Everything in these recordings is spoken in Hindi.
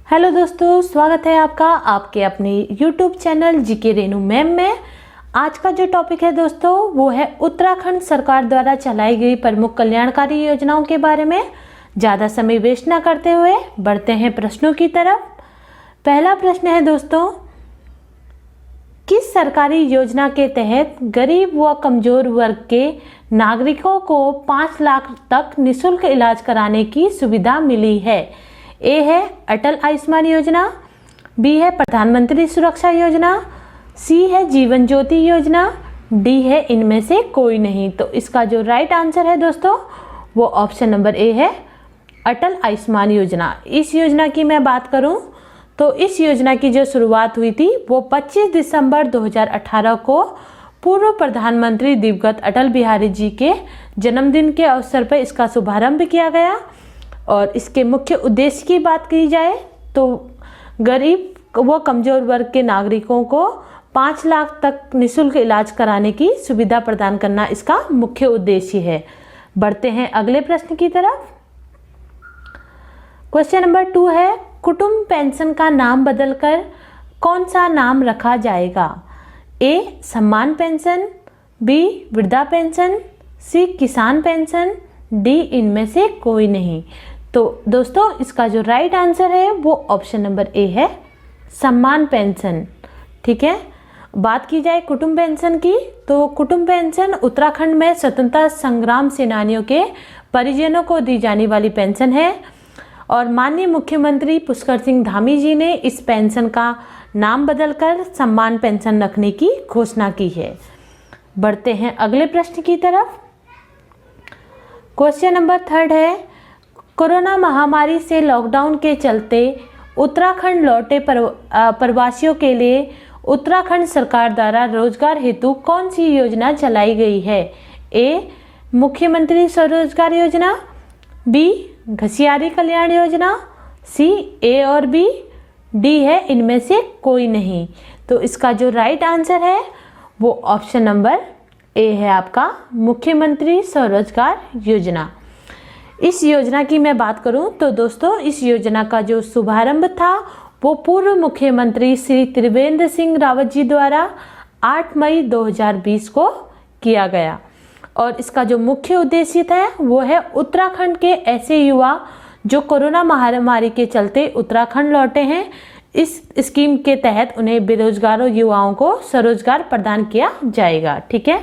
हेलो दोस्तों, स्वागत है आपका आपके अपने YouTube channel GK Renu ma'am में। आज का जो टॉपिक है दोस्तों वो है उत्तराखंड सरकार द्वारा चलाई गई प्रमुख कल्याणकारी योजनाओं के बारे में। ज़्यादा समय वेस्ट ना करते हुए बढ़ते हैं प्रश्नों की तरफ। पहला प्रश्न है दोस्तों, किस सरकारी योजना के तहत गरीब व कमजोर वर्ग के नागरिकों को 5 लाख तक निःशुल्क इलाज कराने की सुविधा मिली है? ए है अटल आयुष्मान योजना, बी है प्रधानमंत्री सुरक्षा योजना, सी है जीवन ज्योति योजना, डी है इनमें से कोई नहीं। तो इसका जो राइट आंसर है दोस्तों वो ऑप्शन नंबर ए है अटल आयुष्मान योजना। इस योजना की मैं बात करूं तो इस योजना की जो शुरुआत हुई थी वो 25 दिसंबर 2018 को पूर्व प्रधानमंत्री दिवंगत अटल बिहारी जी के जन्मदिन के अवसर पर इसका शुभारंभ किया गया। और इसके मुख्य उद्देश्य की बात की जाए तो गरीब व कमजोर वर्ग के नागरिकों को 5 लाख तक निःशुल्क इलाज कराने की सुविधा प्रदान करना इसका मुख्य उद्देश्य है। बढ़ते हैं अगले प्रश्न की तरफ। क्वेश्चन नंबर 2 है, कुटुंब पेंशन का नाम बदलकर कौन सा नाम रखा जाएगा? ए सम्मान पेंशन, बी वृद्धा पेंशन, सी किसान पेंशन, डी इनमें से कोई नहीं। तो दोस्तों इसका जो राइट आंसर है वो ऑप्शन नंबर ए है सम्मान पेंशन। ठीक है, बात की जाए कुटुंब पेंशन की तो कुटुंब पेंशन उत्तराखंड में स्वतंत्रता संग्राम सेनानियों के परिजनों को दी जाने वाली पेंशन है और माननीय मुख्यमंत्री पुष्कर सिंह धामी जी ने इस पेंशन का नाम बदलकर सम्मान पेंशन रखने की घोषणा की है। बढ़ते हैं अगले प्रश्न की तरफ। क्वेश्चन नंबर 3 है, कोरोना महामारी से लॉकडाउन के चलते उत्तराखंड लौटे प्रवासियों के लिए उत्तराखंड सरकार द्वारा रोजगार हेतु कौन सी योजना चलाई गई है? ए मुख्यमंत्री स्वरोजगार योजना, बी घसियारी कल्याण योजना, सी ए और बी, डी है इनमें से कोई नहीं। तो इसका जो राइट आंसर है वो ऑप्शन नंबर ए है आपका मुख्यमंत्री स्वरोजगार योजना। इस योजना की मैं बात करूं तो दोस्तों इस योजना का जो शुभारंभ था वो पूर्व मुख्यमंत्री श्री त्रिवेंद्र सिंह रावत जी द्वारा 8 मई 2020 को किया गया और इसका जो मुख्य उद्देश्य था वो है उत्तराखंड के ऐसे युवा जो कोरोना महामारी के चलते उत्तराखंड लौटे हैं। इस स्कीम के तहत उन्हें बेरोजगार युवाओं को स्वरोजगार प्रदान किया जाएगा। ठीक है,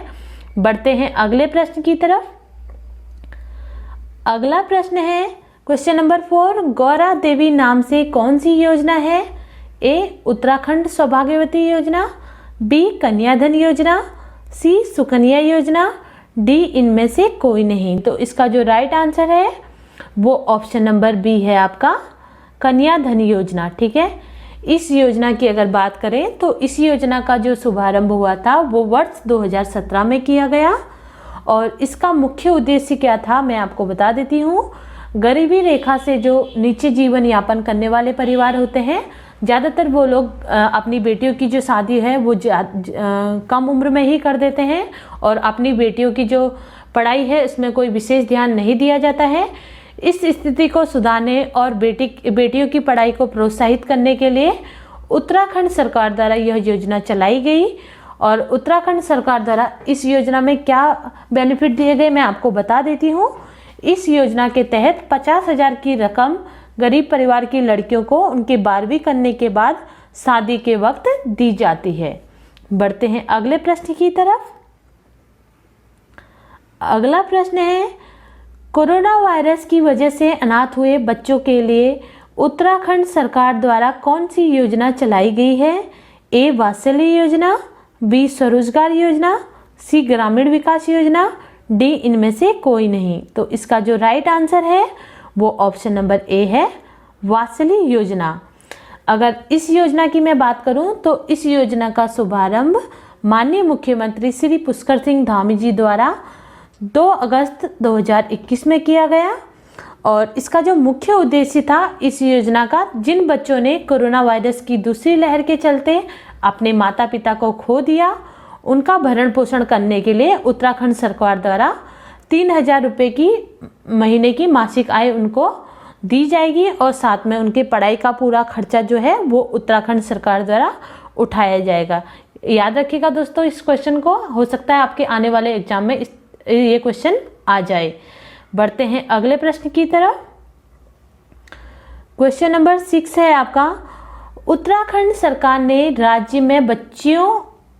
बढ़ते हैं अगले प्रश्न की तरफ। अगला प्रश्न है क्वेश्चन नंबर 4, गौरा देवी नाम से कौन सी योजना है? ए उत्तराखंड सौभाग्यवती योजना, बी कन्याधन योजना, सी सुकन्या योजना, डी इनमें से कोई नहीं। तो इसका जो राइट आंसर है वो ऑप्शन नंबर बी है आपका कन्याधन योजना। ठीक है, इस योजना की अगर बात करें तो इस योजना का जो शुभारंभ हुआ था वो वर्ष 2017 में किया गया और इसका मुख्य उद्देश्य क्या था मैं आपको बता देती हूँ। गरीबी रेखा से जो नीचे जीवन यापन करने वाले परिवार होते हैं, ज़्यादातर वो लोग अपनी बेटियों की जो शादी है वो कम उम्र में ही कर देते हैं और अपनी बेटियों की जो पढ़ाई है उसमें कोई विशेष ध्यान नहीं दिया जाता है। इस स्थिति को सुधारने और बेटियों की पढ़ाई को प्रोत्साहित करने के लिए उत्तराखंड सरकार द्वारा यह योजना चलाई गई और उत्तराखंड सरकार द्वारा इस योजना में क्या बेनिफिट दिए गए मैं आपको बता देती हूँ। इस योजना के तहत 50,000 की रकम गरीब परिवार की लड़कियों को उनके 12वीं करने के बाद शादी के वक्त दी जाती है। बढ़ते हैं अगले प्रश्न की तरफ। अगला प्रश्न है, कोरोना वायरस की वजह से अनाथ हुए बच्चों के लिए उत्तराखंड सरकार द्वारा कौन सी योजना चलाई गई है? ए वात्सल्य योजना, बी स्वरोजगार योजना, सी ग्रामीण विकास योजना, डी इनमें से कोई नहीं। तो इसका जो राइट आंसर है वो ऑप्शन नंबर ए है वात्सल्य योजना। अगर इस योजना की मैं बात करूं तो इस योजना का शुभारंभ माननीय मुख्यमंत्री श्री पुष्कर सिंह धामी जी द्वारा 2 अगस्त 2021 में किया गया और इसका जो मुख्य उद्देश्य था इस योजना का, जिन बच्चों ने कोरोना वायरस की दूसरी लहर के चलते अपने माता पिता को खो दिया उनका भरण पोषण करने के लिए उत्तराखंड सरकार द्वारा 3,000 रुपये की महीने की मासिक आय उनको दी जाएगी और साथ में उनकी पढ़ाई का पूरा खर्चा जो है वो उत्तराखंड सरकार द्वारा उठाया जाएगा। याद रखिएगा दोस्तों इस क्वेश्चन को, हो सकता है आपके आने वाले एग्जाम में ये क्वेश्चन आ जाए। बढ़ते हैं अगले प्रश्न की तरफ। क्वेश्चन नंबर 6 है आपका, उत्तराखंड सरकार ने राज्य में बच्चियों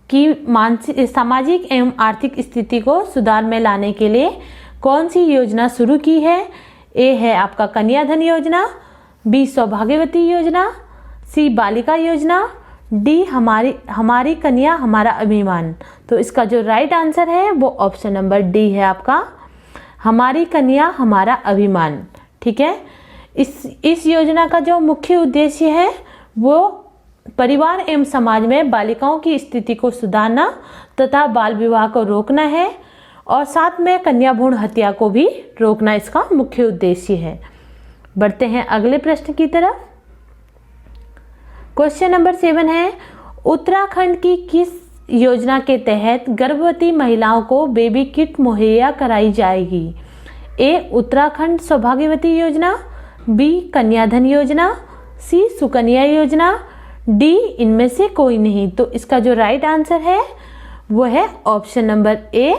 की मानसिक सामाजिक एवं आर्थिक स्थिति को सुधार में लाने के लिए कौन सी योजना शुरू की है? ए है आपका कन्याधन योजना, बी सौभाग्यवती योजना, सी बालिका योजना, डी हमारी कन्या हमारा अभिमान। तो इसका जो राइट आंसर है वो ऑप्शन नंबर डी है आपका, हमारी कन्या हमारा अभिमान। ठीक है, इस योजना का जो मुख्य उद्देश्य है वो परिवार एवं समाज में बालिकाओं की स्थिति को सुधारना तथा बाल विवाह को रोकना है और साथ में कन्या भ्रूण हत्या को भी रोकना इसका मुख्य उद्देश्य है। बढ़ते हैं अगले प्रश्न की तरफ। क्वेश्चन नंबर 7 है, उत्तराखंड की किस योजना के तहत गर्भवती महिलाओं को बेबी किट मुहैया कराई जाएगी? ए उत्तराखंड सौभाग्यवती योजना, बी कन्याधन योजना, सी सुकन्या योजना, डी इनमें से कोई नहीं। तो इसका जो राइट आंसर है वो है ऑप्शन नंबर ए,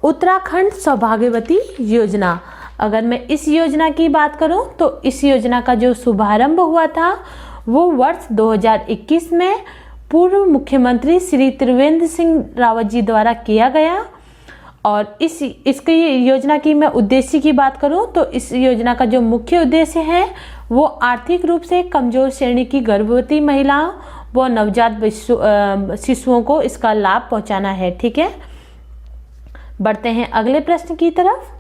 उत्तराखंड सौभाग्यवती योजना। अगर मैं इस योजना की बात करूं तो इस योजना का जो शुभारंभ हुआ था वो वर्ष 2021 में पूर्व मुख्यमंत्री श्री त्रिवेंद्र सिंह रावत जी द्वारा किया गया। और इसकी योजना की मैं उद्देश्य की बात करूं तो इस योजना का जो मुख्य उद्देश्य है वो आर्थिक रूप से कमजोर श्रेणी की गर्भवती महिलाओं व नवजात शिशुओं को इसका लाभ पहुंचाना है। ठीक है, बढ़ते हैं अगले प्रश्न की तरफ।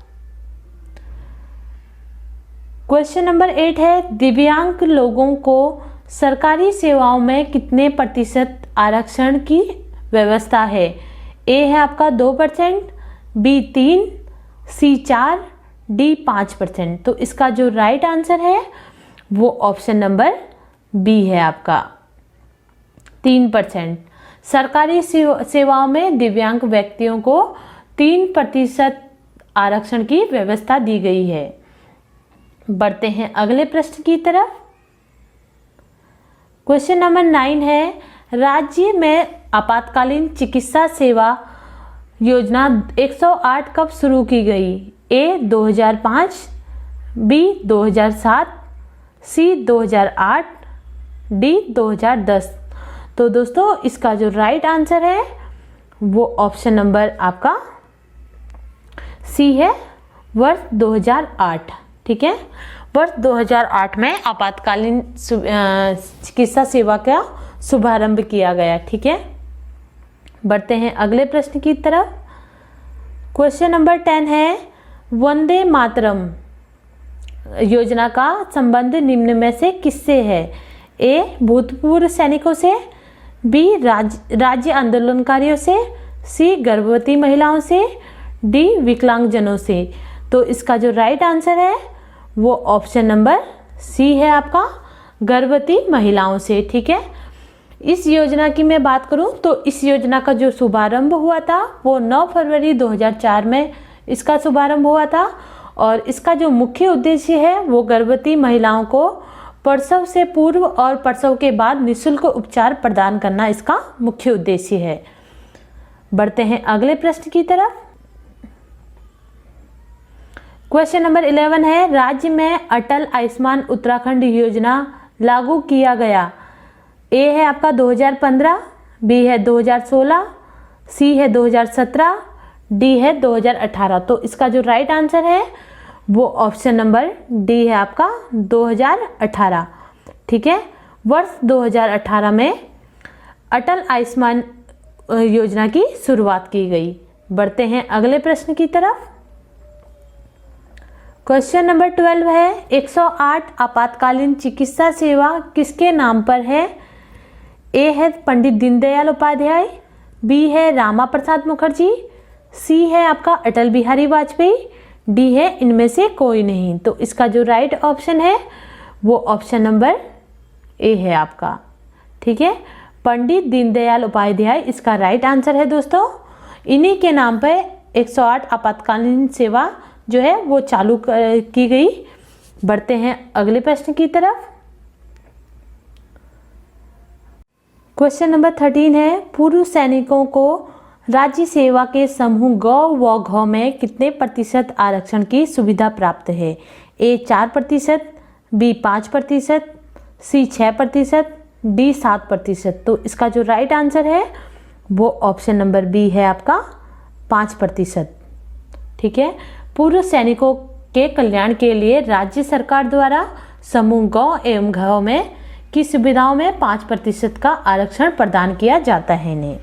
क्वेश्चन नंबर 8 है, दिव्यांग लोगों को सरकारी सेवाओं में कितने प्रतिशत आरक्षण की व्यवस्था है? ए है आपका 2%, बी 3, सी 4, डी 5%। तो इसका जो राइट आंसर है वो ऑप्शन नंबर बी है आपका 3%। सरकारी सेवाओं में दिव्यांग व्यक्तियों को 3% आरक्षण की व्यवस्था दी गई है। बढ़ते हैं अगले प्रश्न की तरफ। क्वेश्चन नंबर 9 है, राज्य में आपातकालीन चिकित्सा सेवा योजना 108 कब शुरू की गई? ए 2005, बी 2007, सी 2008, डी 2010। तो दोस्तों इसका जो राइट आंसर है वो ऑप्शन नंबर आपका सी है, वर्ष 2008। ठीक है, वर्ष 2008 में आपातकालीन चिकित्सा सेवा का शुभारंभ किया गया। ठीक है, बढ़ते हैं अगले प्रश्न की तरफ। क्वेश्चन नंबर 10 है, वंदे मातरम योजना का संबंध निम्न में से किससे है? ए भूतपूर्व सैनिकों से, बी राज्य आंदोलनकारियों से, सी गर्भवती महिलाओं से, डी विकलांगजनों से। तो इसका जो राइट आंसर है वो ऑप्शन नंबर सी है आपका, गर्भवती महिलाओं से। ठीक है, इस योजना की मैं बात करूं तो इस योजना का जो शुभारंभ हुआ था वो 9 फरवरी 2004 में इसका शुभारंभ हुआ था और इसका जो मुख्य उद्देश्य है वो गर्भवती महिलाओं को प्रसव से पूर्व और प्रसव के बाद निःशुल्क उपचार प्रदान करना इसका मुख्य उद्देश्य है। बढ़ते हैं अगले प्रश्न की तरफ। क्वेश्चन नंबर 11 है, राज्य में अटल आयुष्मान उत्तराखंड योजना लागू किया गया। ए है आपका 2015, बी है 2016, सी है 2017, डी है 2018। तो इसका जो राइट आंसर है वो ऑप्शन नंबर डी है आपका 2018। ठीक है, वर्ष 2018 में अटल आयुष्मान योजना की शुरुआत की गई। बढ़ते हैं अगले प्रश्न की तरफ। क्वेश्चन नंबर 12 है, 108 आपातकालीन चिकित्सा सेवा किसके नाम पर है? ए है पंडित दीनदयाल उपाध्याय, बी है रामा प्रसाद मुखर्जी, सी है आपका अटल बिहारी वाजपेयी, डी है इनमें से कोई नहीं। तो इसका जो राइट ऑप्शन है वो ऑप्शन नंबर ए है आपका। ठीक है, पंडित दीनदयाल उपाध्याय इसका राइट आंसर है दोस्तों। इन्हीं के नाम पे 108 आपातकालीन सेवा जो है वो चालू की गई बढ़ते हैं अगले प्रश्न की तरफ। क्वेश्चन नंबर 13 है, पूर्व सैनिकों को राज्य सेवा के समूह ग व घ में कितने प्रतिशत आरक्षण की सुविधा प्राप्त है? ए 4%, बी 5%, सी 6%, डी 7%। तो इसका जो राइट आंसर है वो ऑप्शन नंबर बी है आपका 5%। ठीक है, पूर्व सैनिकों के कल्याण के लिए राज्य सरकार द्वारा समूह ग एवं घ में की सुविधाओं में 5% का आरक्षण प्रदान किया जाता है इन्हें।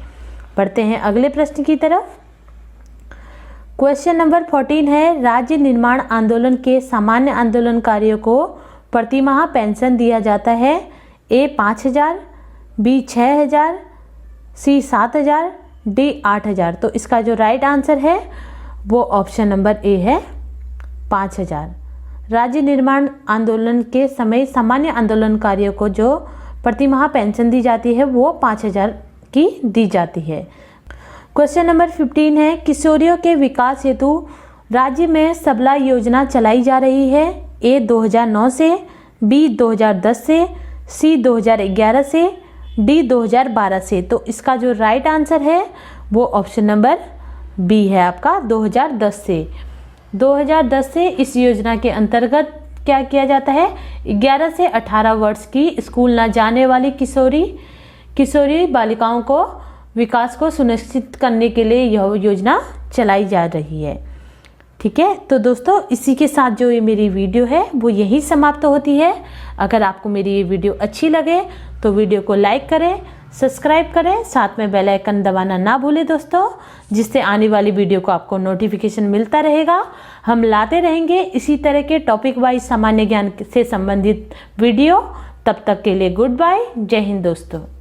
बढ़ते हैं अगले प्रश्न की तरफ। क्वेश्चन नंबर 14 है, राज्य निर्माण आंदोलन के सामान्य आंदोलनकारियों को प्रतिमाह पेंशन दिया जाता है? ए 5,000, बी 6,000, सी 7,000, डी 8,000। तो इसका जो राइट आंसर है वो ऑप्शन नंबर ए है 5,000। राज्य निर्माण आंदोलन के समय सामान्य आंदोलनकारियों को जो प्रतिमाह पेंशन दी जाती है वो 5,000 की दी जाती है। क्वेश्चन नंबर 15 है, किशोरियों के विकास हेतु राज्य में सबला योजना चलाई जा रही है? ए 2009 से, बी 2010 से, सी 2011 से, डी 2012 से। तो इसका जो राइट आंसर है वो ऑप्शन नंबर बी है आपका 2010 से। 2010 से इस योजना के अंतर्गत क्या किया जाता है? 11 से 18 वर्ष की स्कूल न जाने वाली किशोरी बालिकाओं को विकास को सुनिश्चित करने के लिए यह योजना चलाई जा रही है। ठीक है, तो दोस्तों इसी के साथ जो ये मेरी वीडियो है वो यहीं समाप्त होती है। अगर आपको मेरी ये वीडियो अच्छी लगे तो वीडियो को लाइक करें, सब्सक्राइब करें, साथ में बेल आइकन दबाना ना भूलें दोस्तों, जिससे आने वाली वीडियो को आपको नोटिफिकेशन मिलता रहेगा। हम लाते रहेंगे इसी तरह के टॉपिक वाइज सामान्य ज्ञान से संबंधित वीडियो। तब तक के लिए गुड बाय, जय हिंद दोस्तों।